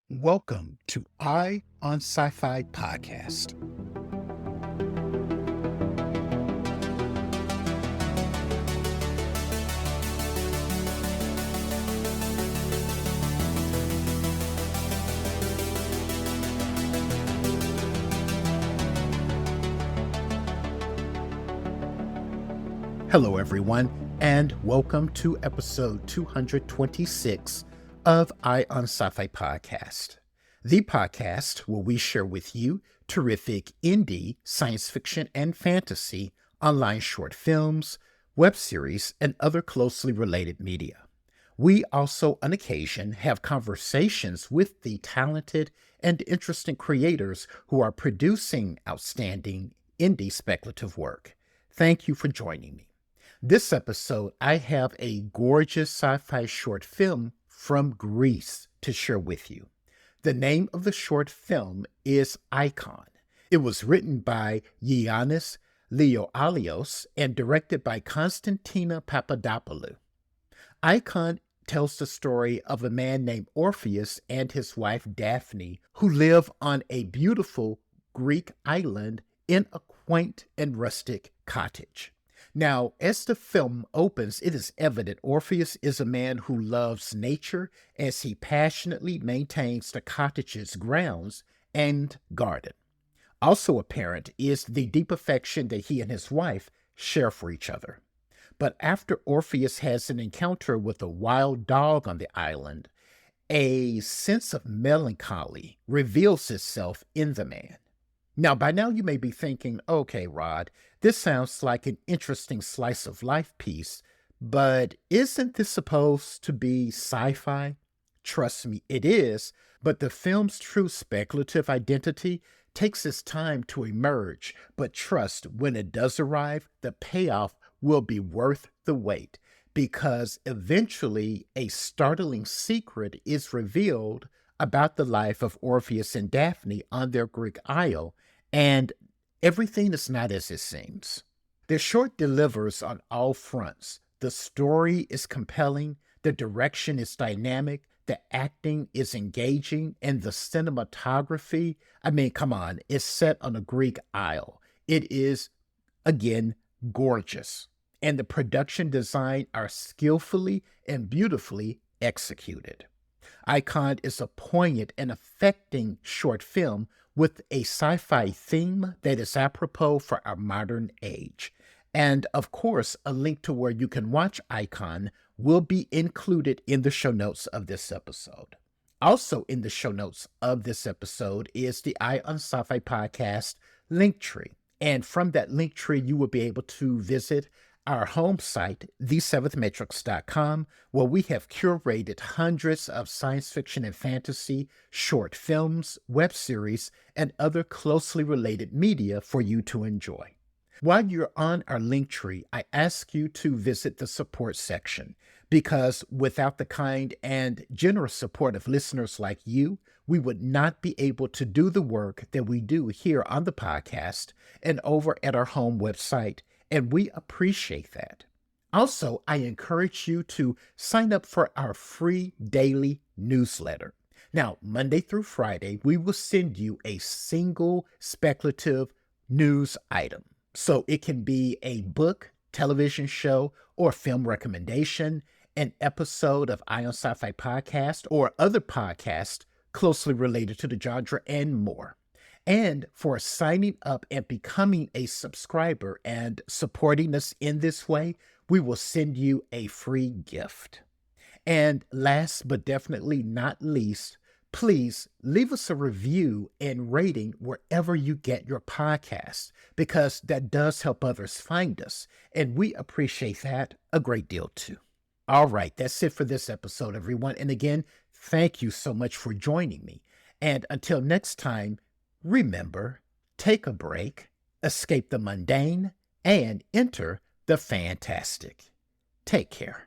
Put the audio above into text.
Welcome to EYE on Sci-Fi Podcast. Hello, everyone, and welcome to episode 226 of EYE on Sci-Fi Podcast, the podcast where we share with you terrific indie science fiction and fantasy, online short films, web series, and other closely related media. We also, on occasion, have conversations with the talented and interesting creators who are producing outstanding indie speculative work. Thank you for joining me. This episode, I have a gorgeous sci-fi short film from Greece to share with you. The name of the short film is iCon. It was written by Yiannis Liolios and directed by Konstantina Papadopoulou. iCon tells the story of a man named Orpheus and his wife Daphni, who live on a beautiful Greek island in a quaint and rustic cottage. Now, as the film opens, it is evident Orpheus is a man who loves nature as he passionately maintains the cottage's grounds and garden. Also apparent is the deep affection that he and his wife share for each other. But after Orpheus has an encounter with a wild dog on the island, a sense of melancholy reveals itself in the man. Now, by now you may be thinking, okay, Rod, this sounds like an interesting slice of life piece, but isn't this supposed to be sci-fi? Trust me, it is, but the film's true speculative identity takes its time to emerge, but trust, when it does arrive, the payoff will be worth the wait, because eventually a startling secret is revealed about the life of Orpheus and Daphne on their Greek isle, and everything is not as it seems. The short delivers on all fronts. The story is compelling, the direction is dynamic, the acting is engaging, and the cinematography, come on, is set on a Greek isle. It is, again, gorgeous, and the production design are skillfully and beautifully executed. iCon is a poignant and affecting short film with a sci-fi theme that is apropos for our modern age. And of course, a link to where you can watch iCon will be included in the show notes of this episode. Also in the show notes of this episode is the EYE on Sci-Fi Podcast link tree. And from that link tree, you will be able to visit our home site, the7thmatrix.com, where we have curated hundreds of science fiction and fantasy, short films, web series, and other closely related media for you to enjoy. While you're on our link tree, I ask you to visit the support section, because without the kind and generous support of listeners like you, we would not be able to do the work that we do here on the podcast and over at our home website, and we appreciate that. Also, I encourage you to sign up for our free daily newsletter. Now, Monday through Friday, we will send you a single speculative news item. So it can be a book, television show, or film recommendation, an episode of EYE on Sci-Fi Podcast, or other podcasts closely related to the genre, and more. And for signing up and becoming a subscriber and supporting us in this way, we will send you a free gift. And last but definitely not least, please leave us a review and rating wherever you get your podcasts, because that does help others find us. And we appreciate that a great deal too. All right, that's it for this episode, everyone. And again, thank you so much for joining me. And until next time, remember, take a break, escape the mundane, and enter the fantastic. Take care.